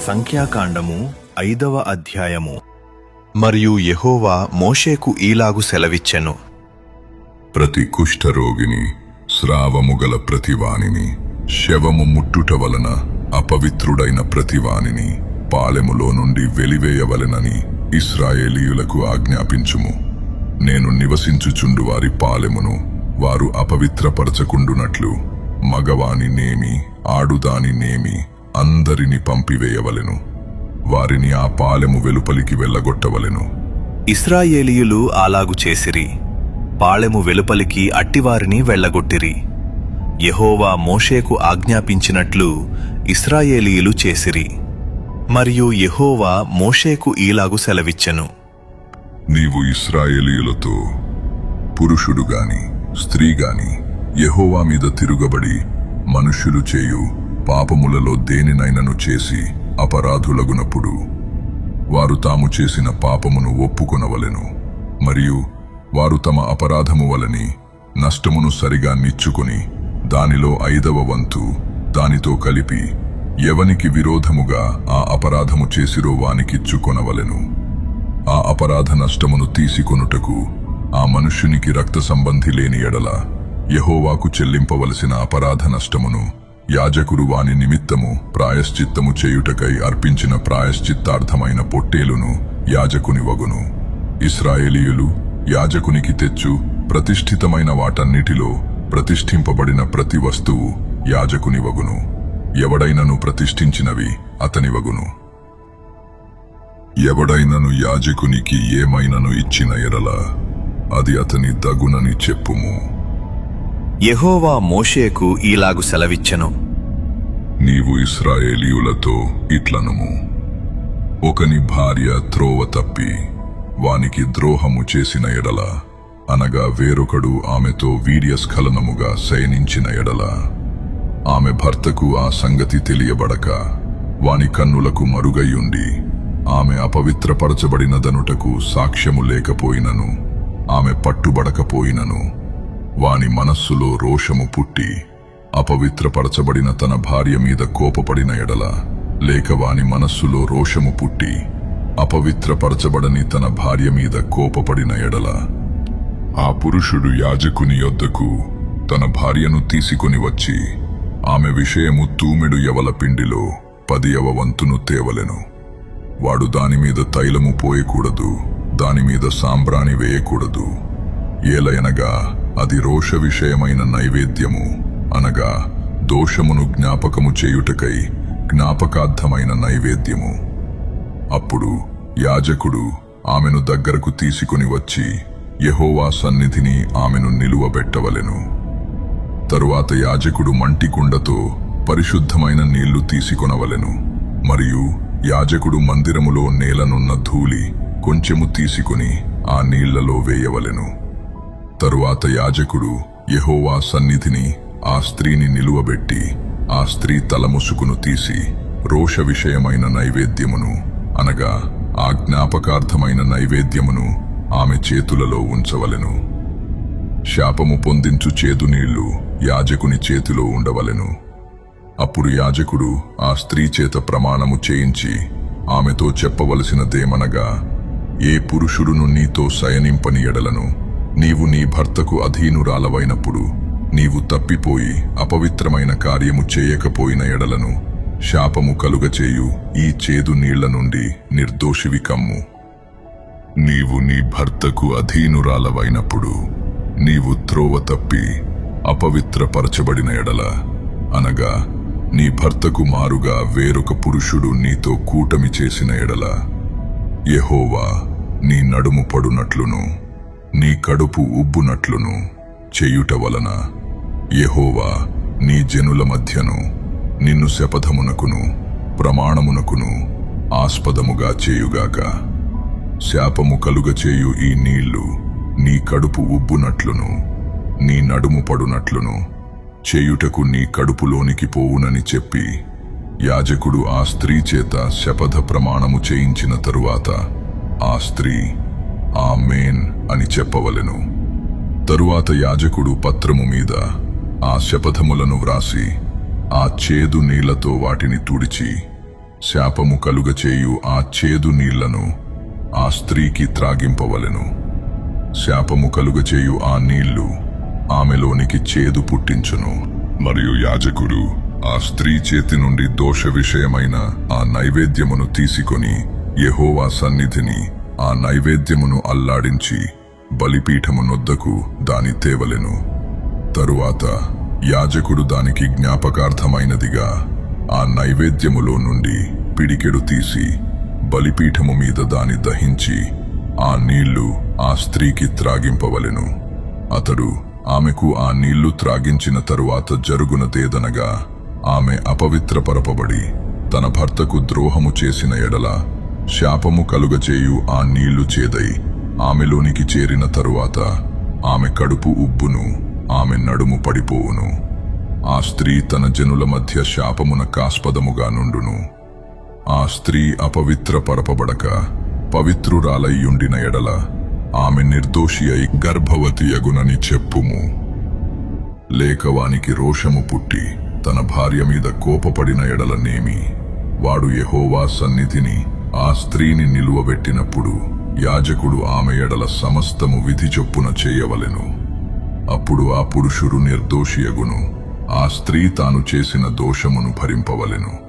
సంఖ్యాకాండము 5వ అధ్యాయము. మరియు యెహోవా మోషేకు ఈలాగు సెలవిచ్చెను. ప్రతి కుష్ఠరోగిని, స్రావము గల ప్రతివానిని, శవము ముట్టుట వలన అపవిత్రుడైన ప్రతివానిని పాలెములో నుండి వెలివేయవలెనని ఇశ్రాయేలీయులకు ఆజ్ఞాపించుము. నేను నివసించుచుండు వారి పాలెమును వారు అపవిత్రపరచకుండునట్లు మగవాని నేమి ఆడుదాని నేమి అందరిని పంపివేయవలెను. వారిని ఆ పాలెము వెలుపలికి వెళ్ళగొట్టవలెను. ఇశ్రాయేలీయులు అలాగు చేసిరి. పాళెము వెలుపలికి అట్టివారిని వెళ్ళగొట్టిరి. యెహోవా మోషేకు ఆజ్ఞాపించినట్లు ఇశ్రాయేలీయులు చేసిరి. మరియు యెహోవా మోషేకు ఈలాగు సెలవిచ్చెను. నీవు ఇశ్రాయేలీయులతో, పురుషుడు గాని స్త్రీ గాని యెహోవా మీద తిరుగబడి మనుష్యులు చేయు పాపములలో దేనినైనను చేసి అపరాధులగునప్పుడు వారు తాము చేసిన పాపమును ఒప్పుకొనవలెను. మరియు వారు తమ అపరాధము వలని నష్టమును సరిగా నిచ్చుకొని దానిలో 5వ వంతు దానితో కలిపి ఎవనికి విరోధముగా ఆ అపరాధము చేసిరో వానికిచ్చుకొనవలెను. ఆ అపరాధ నష్టమును తీసుకొనుటకు ఆ మనుష్యునికి రక్త సంబంధి లేని ఎడల యెహోవాకు చెల్లింపవలసిన అపరాధ నష్టమును యాజకుడు వాని నిమిత్తము ప్రాయశ్చిత్తము చేయుటకై అర్పించిన ప్రాయశ్చిత్తార్థమైన పొట్టేలును యాజకుని వగును. ఇశ్రాయేలీయులు యాజకునికి తెచ్చు ప్రతిష్ఠితమైన వాటన్నిటిలో ప్రతిష్ఠింపబడిన ప్రతి వస్తువు యాజకుని వగును. ఎవడైనను ప్రతిష్ఠించినవి అతని వగును. ఎవడైనను యాజకునికి ఏమైనను ఇచ్చిన ఎడల అది అతని దగునని చెప్పుము. యెహోవా మోషేకు ఈలాగు సెలవిచ్చెను. నీవు ఇశ్రాయేలీయులతో ఇట్లనుము. ఒకని భార్య త్రోవ తప్పి వానికి ద్రోహము చేసిన ఎడల, అనగా వేరొకడు ఆమెతో వీర్యస్ఖలనముగా శయనించిన ఎడల, ఆమె భర్తకు ఆ సంగతి తెలియబడక వాని కన్నులకు మరుగయ్యుండి ఆమె అపవిత్రపరచబడినదనుటకు సాక్ష్యము లేకపోయినను, ఆమె పట్టుబడకపోయినను, వాని మనస్సులో రోషము పుట్టి అపవిత్రపరచబడిన తన భార్య మీద కోపపడిన ఎడల, లేక వాని మనస్సులో రోషము పుట్టి అపవిత్రపరచబడని తన భార్య మీద కోపపడిన ఎడల, ఆ పురుషుడు యాజకుని యొద్దకు తన భార్యను తీసుకొని వచ్చి ఆమె విషయము తూమెడు యవల పిండిలో 10వ వంతును తేవలెను. వాడు దానిమీద తైలము పోయకూడదు, దానిమీద సాంబ్రాణి వేయకూడదు. ఏలయనగా అది రోష విషయమైన నైవేద్యము, అనగా దోషమును జ్ఞాపకము చేయుటకై జ్ఞాపకార్థమైన నైవేద్యము. అప్పుడు యాజకుడు ఆమెను దగ్గరకు తీసుకొని వచ్చి యెహోవా సన్నిధిని ఆమెను నిలువబెట్టవలెను. తరువాత యాజకుడు మంటికుండతో పరిశుద్ధమైన నీళ్లు తీసుకొనవలెను. మరియు యాజకుడు మందిరములో నేలనున్న ధూళి కొంచెము తీసుకొని ఆ నీళ్లలో వేయవలెను. తరువాత యాజకుడు యెహోవా సన్నిధిని ఆ స్త్రీని నిలువబెట్టి ఆ స్త్రీ తలముసుకును తీసి రోష విషయమైన నైవేద్యమును, అనగా ఆ జ్ఞాపకార్థమైన నైవేద్యమును ఆమె చేతులలో ఉంచవలెను. శాపము పొందించు చేదు నీళ్లు యాజకుని చేతిలో ఉండవలెను. అప్పుడు యాజకుడు ఆ స్త్రీ చేత ప్రమాణము చేయించి ఆమెతో చెప్పవలసినదేమనగా, ఏ పురుషుడును నీతో శయనింపని ఎడలను నీవు నీ భర్తకు అధీనురాలవైనప్పుడు నీవు తప్పిపోయి అపవిత్రమైన కార్యము చేయకపోయిన ఎడలను శాపము కలుగచేయు ఈ చేదు నీళ్ల నుండి నిర్దోషివి కమ్ము. నీవు నీ భర్తకు అధీనురాలవైనప్పుడు నీవు త్రోవ తప్పి అపవిత్రపరచబడిన ఎడల, అనగా నీ భర్తకు మారుగా వేరొక పురుషుడు నీతో కూటమి చేసిన ఎడల, యెహోవా నీ నడుము పడునట్లును నీ కడుపు ఉబ్బునట్లును చేయుట వలన యెహోవా నీ జనుల మధ్యను నిన్ను శపథమునకును ప్రమాణమునకును ఆస్పదముగా చేయుగాక. శాపము కలుగచేయు ఈ నీళ్లు నీ కడుపు ఉబ్బునట్లును నీ నడుము పడునట్లును చేయుటకు నీ కడుపులోనికి పోవునని చెప్పి యాజకుడు ఆ స్త్రీ చేత శపథ ప్రమాణము చేయించిన తరువాత ఆ స్త్రీ ఆమేన్ అని చెప్పవలెను. తరువాత యాజకుడు పత్రము మీద ఆ శపథములను వ్రాసి ఆ చేదు నీళ్లతో వాటిని తుడిచి శాపము కలుగచేయు ఆ చేదు నీళ్లను ఆ స్త్రీకి త్రాగింపవలెను. శాపము కలుగచేయు ఆ నీళ్లు ఆమెలోనికి చేదు పుట్టించును. మరియు యాజకుడు ఆ స్త్రీ చేతి నుండి దోష విషయమైన ఆ నైవేద్యమును తీసుకొని యెహోవా సన్నిధిని ఆ నైవేద్యమును అల్లాడించి బలిపీఠము నొద్దకు దాని తేవలెను. తరువాత యాజకుడు దానికి జ్ఞాపకార్థమైనదిగా ఆ నైవేద్యములో నుండి పిడికెడు తీసి బలిపీఠము మీద దాని దహించి ఆ నీళ్లు ఆ స్త్రీకి త్రాగింపవలెను. అతడు ఆమెకు ఆ నీళ్లు త్రాగించిన తరువాత జరుగునదేదనగా, ఆమె అపవిత్రపరపబడి తన భర్తకు ద్రోహము చేసిన ఎడల శాపము కలుగచేయు ఆ నీళ్లు చేదై ఆమెలోనికి చేరిన తరువాత ఆమె కడుపు ఉబ్బును, ఆమె నడుము పడిపోవును. ఆ స్త్రీ తన జనుల మధ్య శాపమున కాస్పదముగా నుండును. ఆ స్త్రీ అపవిత్రపరపబడక పవిత్రురాలయ్యుండిన ఎడల ఆమె నిర్దోషి అయి గర్భవతి యగునని చెప్పుము. లేక వానికి రోషము పుట్టి తన భార్య మీద కోపపడిన ఎడలనేమి, వాడు యెహోవా సన్నిధిని ఆ స్త్రీని నిలువబెట్టినప్పుడు యాజకుడు ఆమె ఎడల సమస్తము విధి చొప్పున చేయవలెను. అప్పుడు ఆ పురుషుడు నిర్దోషియగును, ఆ స్త్రీ తాను చేసిన దోషమును భరింపవలెను.